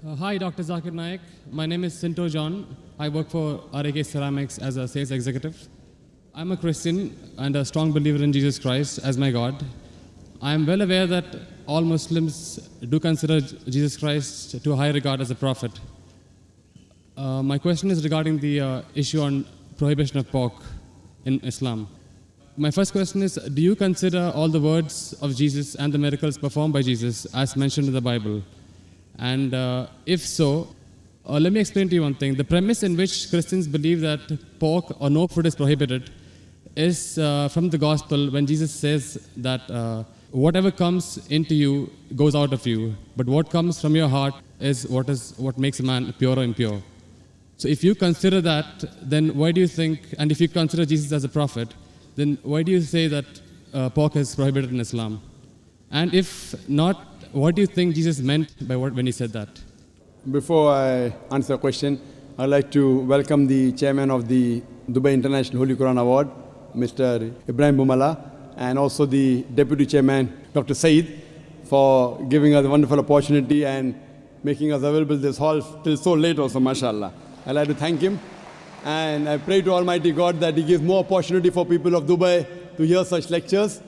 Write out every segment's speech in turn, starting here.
Hi, Dr. Zakir Naik. My name is Sinto John. I work for RAK Ceramics as a sales executive. I'm a Christian and a strong believer in Jesus Christ as my God. I am well aware that all Muslims do consider Jesus Christ to a high regard as a prophet. My question is regarding the issue on prohibition of pork in Islam. My first question is, do you consider all the words of Jesus and the miracles performed by Jesus as mentioned in the Bible? And if so, let me explain to you one thing. The premise in which Christians believe that pork or no food is prohibited is from the gospel when Jesus says that whatever comes into you goes out of you, but what comes from your heart is what makes a man pure or impure. So if you consider that, then why do you think, and if you consider Jesus as a prophet, then why do you say that pork is prohibited in Islam? And if not, what do you think Jesus meant by when he said that? Before I answer the question, I'd like to welcome the chairman of the Dubai International Holy Quran Award, Mr. Ibrahim Bumala, and also the deputy chairman, Dr. Saeed, for giving us a wonderful opportunity and making us available this hall till so late also, mashallah. I'd like to thank him. And I pray to Almighty God that He gives more opportunity for people of Dubai to hear such lectures,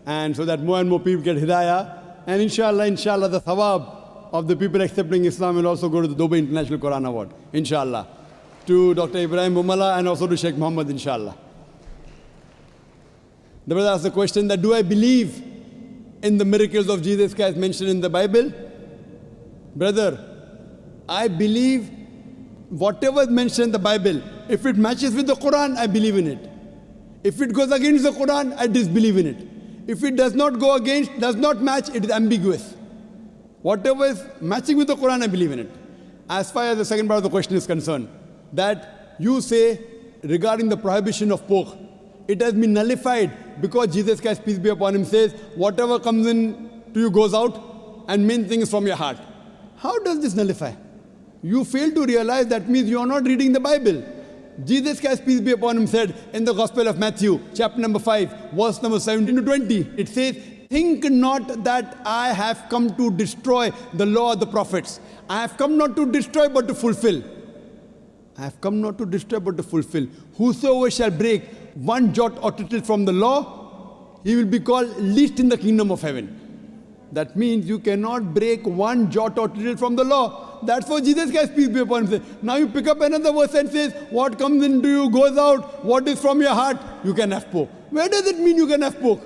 and so that more and more people get hidayah. And inshallah, the thawab of the people accepting Islam will also go to the Dubai International Quran Award, inshallah. To Dr. Ibrahim Bumala and also to Sheikh Muhammad, inshallah. The brother asked the question that, do I believe in the miracles of Jesus Christ mentioned in the Bible? Brother, I believe whatever is mentioned in the Bible, if it matches with the Quran, I believe in it. If it goes against the Quran, I disbelieve in it. If it does not go against, does not match, it is ambiguous. Whatever is matching with the Quran, I believe in it. As far as the second part of the question is concerned, that you say regarding the prohibition of pork, it has been nullified because Jesus Christ, peace be upon him, says, whatever comes in to you goes out, and main thing is from your heart. How does this nullify? You fail to realize that means you are not reading the Bible. Jesus Christ, peace be upon him, said in the Gospel of Matthew, chapter number 5, verse number 17 to 20, it says, think not that I have come to destroy the law of the prophets. I have come not to destroy but to fulfill. I have come not to destroy but to fulfill. Whosoever shall break one jot or tittle from the law, he will be called least in the kingdom of heaven. That means you cannot break one jot or tittle from the law. That's what Jesus Christ, peace be upon him, says. Now you pick up another verse and says, what comes into you goes out, what is from your heart, you can have pork. Where does it mean you can have pork?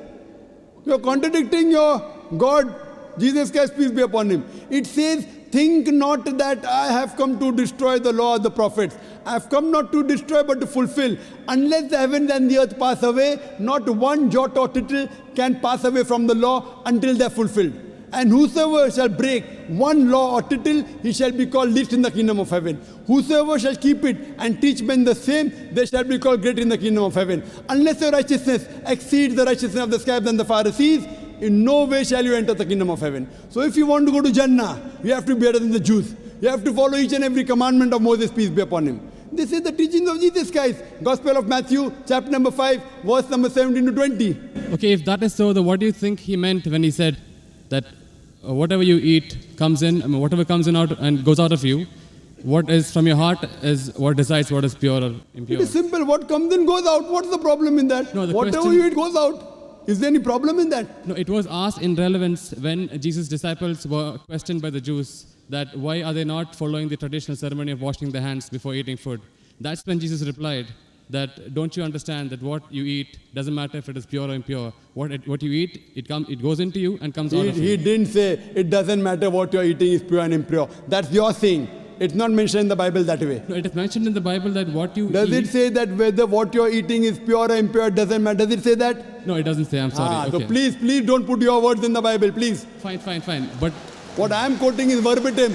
You're contradicting your God, Jesus Christ, peace be upon him. It says, think not that I have come to destroy the law of the prophets. I have come not to destroy but to fulfill. Unless the heavens and the earth pass away, not one jot or tittle can pass away from the law until they are fulfilled. And whosoever shall break one law or tittle, he shall be called least in the kingdom of heaven. Whosoever shall keep it and teach men the same, they shall be called great in the kingdom of heaven. Unless your righteousness exceeds the righteousness of the scribes and the Pharisees, in no way shall you enter the kingdom of heaven. So if you want to go to Jannah, you have to be better than the Jews. You have to follow each and every commandment of Moses, peace be upon him. This is the teachings of Jesus Christ. Gospel of Matthew, chapter number 5, verse number 17 to 20. Okay, if that is so, then what do you think he meant when he said that whatever you eat comes in, whatever comes in out and goes out of you, what is from your heart is what decides what is pure or impure? It is simple. What comes in goes out. What's the problem in that? No, whatever you eat goes out. Is there any problem in that? No, it was asked in relevance when Jesus' disciples were questioned by the Jews that why are they not following the traditional ceremony of washing their hands before eating food. That's when Jesus replied that don't you understand that what you eat doesn't matter if it is pure or impure. What you eat, it goes into you and comes out of you. He didn't say it doesn't matter what you're eating is pure and impure. That's your saying. It's not mentioned in the Bible that way. No, it is mentioned in the Bible that what you Does it say that whether what you're eating is pure or impure doesn't matter? Does it say that? No, it doesn't say. I'm sorry. So please don't put your words in the Bible, please. Fine. But what I'm quoting is verbatim.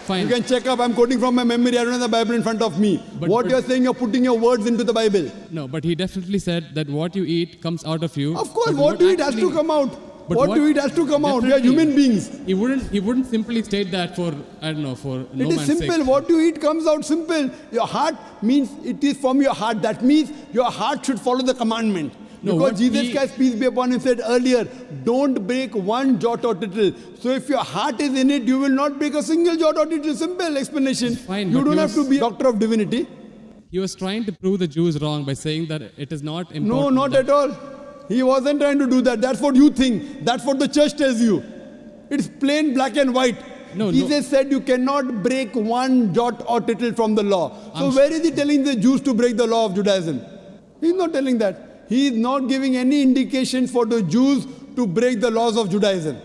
Fine. You can check up. I'm quoting from my memory. I don't have the Bible in front of me. But you're saying, you're putting your words into the Bible. No, but he definitely said that what you eat comes out of you. Of course, what you eat has to come out. What you eat has to come out. We are human beings. He wouldn't simply state that for, I don't know, for no man's sake. It is simple. What you eat comes out simple. Your heart means it is from your heart. That means your heart should follow the commandment. No, because what Jesus he- Christ, peace be upon him, said earlier, don't break one jot or tittle. So if your heart is in it, you will not break a single jot or tittle. Simple explanation. Fine, you but don't he have to was- be a doctor of divinity. He was trying to prove the Jews wrong by saying that it is not important. No, not that- at all. He wasn't trying to do that. That's what you think. That's what the church tells you. It's plain black and white. No, Jesus said you cannot break one jot or tittle from the law. So I'm- where is he telling the Jews to break the law of Judaism? He's not telling that. He is not giving any indication for the Jews to break the laws of Judaism.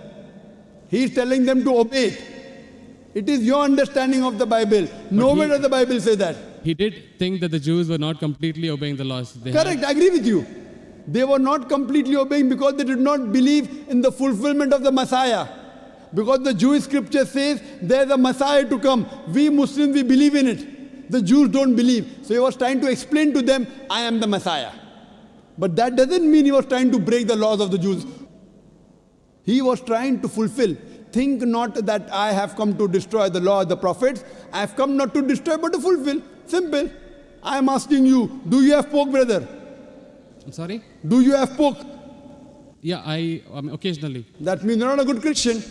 He is telling them to obey it. It is your understanding of the Bible. Nowhere does the Bible say that. He did think that the Jews were not completely obeying the laws. They had- Correct, I agree with you. They were not completely obeying because they did not believe in the fulfillment of the Messiah. Because the Jewish scripture says there's a Messiah to come. We Muslims, we believe in it. The Jews don't believe. So he was trying to explain to them, I am the Messiah. But that doesn't mean he was trying to break the laws of the Jews. He was trying to fulfill. Think not that I have come to destroy the law of the prophets. I have come not to destroy but to fulfill. Simple. I am asking you, do you have pork, brother? I'm sorry? Do you have pork? Yeah, occasionally. That means you're not a good Christian.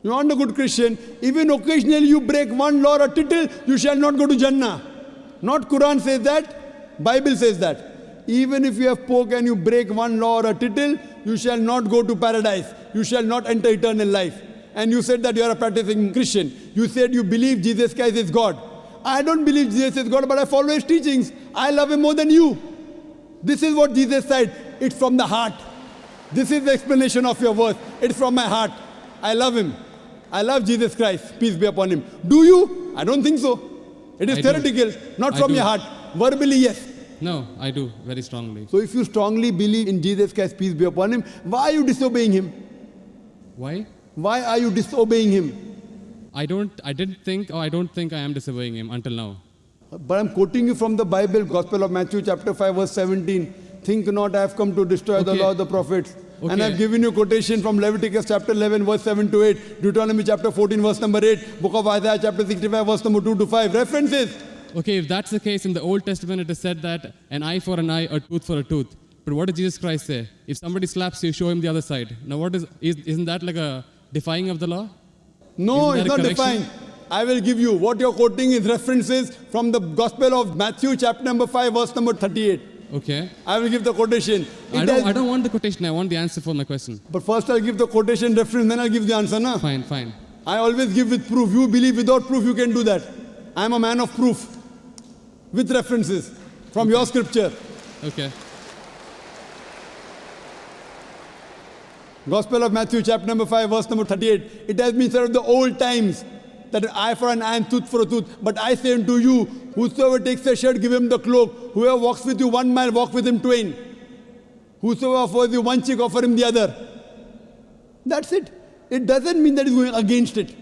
You're not a good Christian. Even occasionally you break one law or tittle, you shall not go to Jannah. Not Quran says that, Bible says that. Even if you have pork and you break one law or a tittle, you shall not go to paradise. You shall not enter eternal life. And you said that you are a practicing Christian. You said you believe Jesus Christ is God. I don't believe Jesus is God, but I follow his teachings. I love him more than you. This is what Jesus said. It's from the heart. This is the explanation of your verse. It's from my heart. I love him. I love Jesus Christ. Peace be upon him. Do you? I don't think so. It is I do. theoretical, not I from do. your heart. Verbally, yes. No, I do, very strongly. So if you strongly believe in Jesus Christ, peace be upon him, why are you disobeying him? Why? Why are you disobeying him? I don't think I am disobeying him until now. But I'm quoting you from the Bible, Gospel of Matthew chapter 5 verse 17. Think not I have come to destroy the Okay. law of the prophets. And Okay. I've given you quotation from Leviticus chapter 11 verse 7 to 8, Deuteronomy chapter 14 verse number 8, book of Isaiah chapter 65 verse number 2 to 5. References. Okay, if that's the case, in the Old Testament it is said that an eye for an eye, a tooth for a tooth. But what does Jesus Christ say? If somebody slaps you, show him the other side. Now isn't that like a defying of the law? No, Isn't it's that not a correction? defined. I will give you. What you're quoting is references from the Gospel of Matthew chapter number 5 verse number 38. Okay. I will give the quotation. I It has- don't want the quotation, I want the answer for my question. But first I'll give the quotation reference, then I'll give the answer. Na? Fine, fine. I always give with proof. You believe without proof, you can do that. I am a man of proof. With references from your scripture. Okay. Gospel of Matthew chapter number 5 verse number 38. It has been said of the old times that an eye for an eye and tooth for a tooth. But I say unto you, whosoever takes a shirt, give him the cloak. Whoever walks with you 1 mile, walk with him twain. Whosoever offers you one cheek, offer him the other. That's it. It doesn't mean that he's going against it.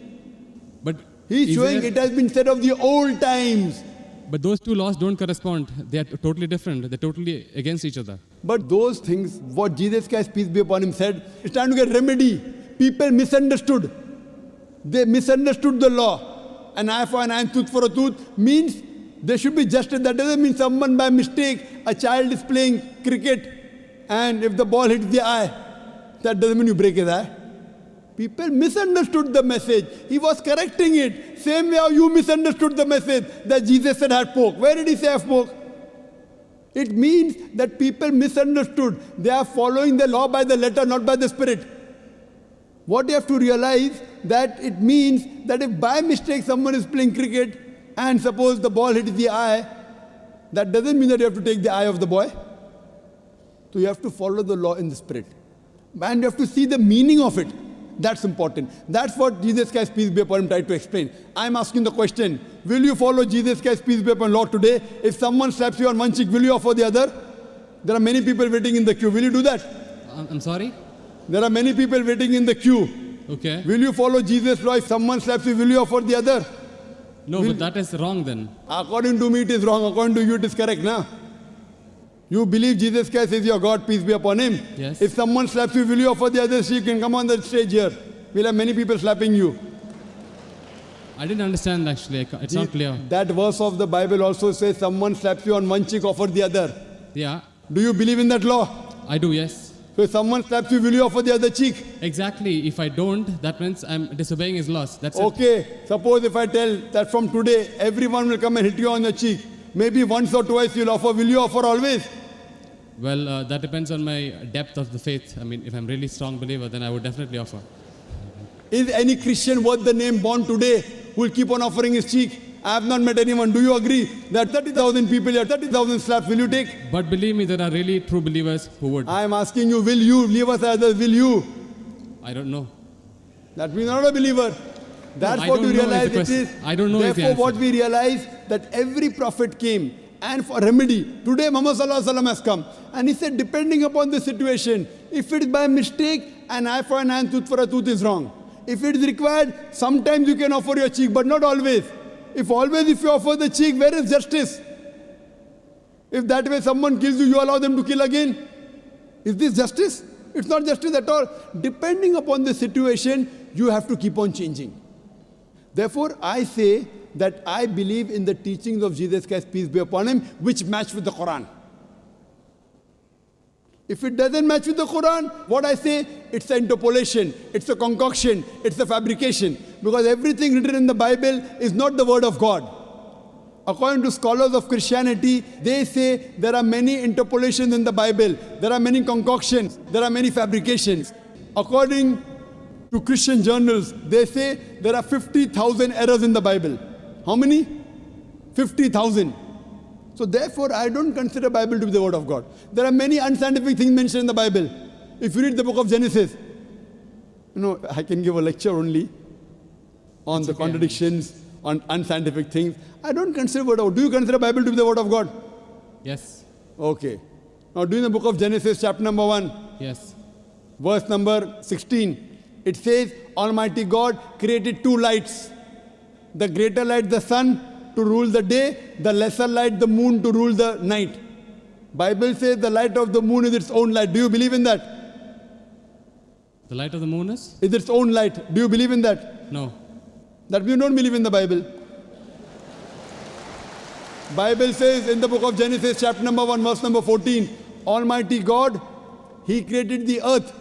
But He's is showing there- it has been said of the old times. But those two laws don't correspond. They are totally different. They're totally against each other. But those things, what Jesus Christ, peace be upon him, said, it's trying to get remedy. People misunderstood. They misunderstood the law. An eye for an eye and tooth for a tooth means there should be justice. That doesn't mean someone by mistake, a child is playing cricket, and if the ball hits the eye, that doesn't mean you break his eye. People misunderstood the message. He was correcting it. Same way how you misunderstood the message that Jesus said had pork. Where did he say have pork? It means that people misunderstood. They are following the law by the letter, not by the spirit. What you have to realize that it means that if by mistake someone is playing cricket and suppose the ball hits the eye, that doesn't mean that you have to take the eye of the boy. So you have to follow the law in the spirit. And you have to see the meaning of it. That's important. That's what Jesus Christ, peace be upon him, tried to explain. I'm asking the question, will you follow Jesus Christ, peace be upon law today? If someone slaps you on one cheek, will you offer the other? There are many people waiting in the queue. Will you do that? I'm sorry? There are many people waiting in the queue. Okay. Will you follow Jesus' law? If someone slaps you, will you offer the other? No, but that is wrong then. According to me, it is wrong. According to you, it is correct, na? You believe Jesus Christ is your God, peace be upon him. Yes. If someone slaps you, will you offer the other? So you can come on the stage here. We'll have many people slapping you. I didn't understand actually. It's not clear. That verse of the Bible also says someone slaps you on one cheek, offer the other. Yeah. Do you believe in that law? I do, yes. So if someone slaps you, will you offer the other cheek? Exactly. If I don't, that means I'm disobeying his laws. That's it. Okay, suppose if I tell that from today, everyone will come and hit you on the cheek. Maybe once or twice you'll offer. Will you offer always? Well, that depends on my depth of the faith. I mean, if I'm really strong believer, then I would definitely offer. Is any Christian worth the name born today who will keep on offering his cheek? I have not met anyone. Do you agree that 30,000 people here, 30,000 slaps, will you take? But believe me, there are really true believers who would. I am asking you, will you? Leave us others, will you? I don't know. That means not a believer. That's I what don't we know is the realize it question. is. I don't know is the Therefore, what answer. we realize that every prophet came and for remedy. Today, Muhammad Sallallahu Alaihi Wasallam has come and he said, depending upon the situation, if it is by mistake, an eye for an eye, tooth for a tooth is wrong. If it is required, sometimes you can offer your cheek, but not always. If you offer the cheek, where is justice? If that way someone kills you, you allow them to kill again. Is this justice? It's not justice at all. Depending upon the situation, you have to keep on changing. Therefore, I say that I believe in the teachings of Jesus Christ, peace be upon him, which match with the Quran. If it doesn't match with the Quran, what I say, it's an interpolation, it's a concoction, it's a fabrication. Because everything written in the Bible is not the word of God. According to scholars of Christianity, they say there are many interpolations in the Bible, there are many concoctions, there are many fabrications. According to Christian journals, they say there are 50,000 errors in the Bible. How many? 50,000. So therefore, I don't consider Bible to be the word of God. There are many unscientific things mentioned in the Bible. If you read the book of Genesis, I can give a lecture only on the contradictions, on unscientific things. I don't consider word of God. Do you consider Bible to be the word of God? Yes. Okay. Now, do in the book of Genesis, chapter number 1, Yes. verse number 16, it says, Almighty God created two lights. The greater light, the sun, to rule the day, the lesser light, the moon, to rule the night. Bible says the light of the moon is its own light. Do you believe in that? The light of the moon is? Is its own light. Do you believe in that? No. That you don't believe in the Bible. Bible says in the book of Genesis, chapter number 1, verse number 14, Almighty God, He created the earth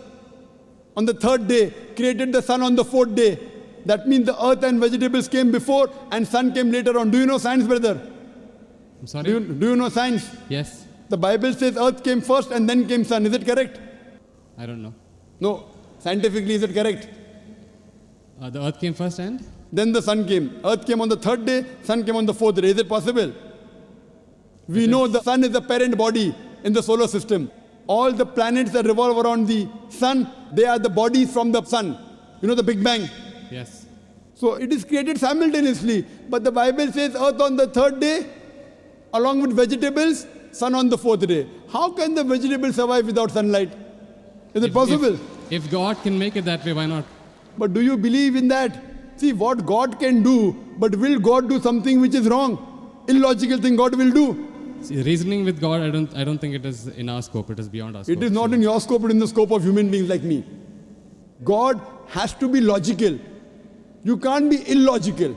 on the third day, created the sun on the fourth day. That means the earth and vegetables came before and sun came later on. Do you know science, brother? I'm sorry? Do you know science? Yes. The Bible says earth came first and then came sun. Is it correct? I don't know. No. Scientifically, is it correct? The earth came first and? Then the sun came. Earth came on the third day, sun came on the fourth day. Is it possible? We know the sun is the parent body in the solar system. All the planets that revolve around the sun, they are the bodies from the sun. You know the Big Bang? Yes. So it is created simultaneously. But the Bible says earth on the third day, along with vegetables, sun on the fourth day. How can the vegetables survive without sunlight? Is it possible? If God can make it that way, why not? But do you believe in that? See, what God can do, but will God do something which is wrong? Illogical thing God will do. See, reasoning with God, I don't think it is in our scope. It is beyond our scope. It is not in your scope, but in the scope of human beings like me. God has to be logical. You can't be illogical.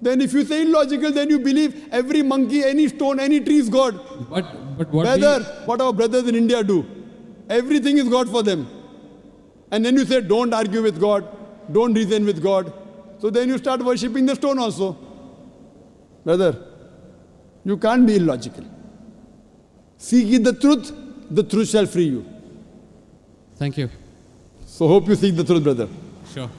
Then if you say illogical, then you believe every monkey, any stone, any tree is God. But what What our brothers in India do. Everything is God for them. And then you say, don't argue with God. Don't reason with God. So then you start worshipping the stone also. Brother, you can't be illogical. Seek ye the truth shall free you. Thank you. So hope you seek the truth, brother. Sure.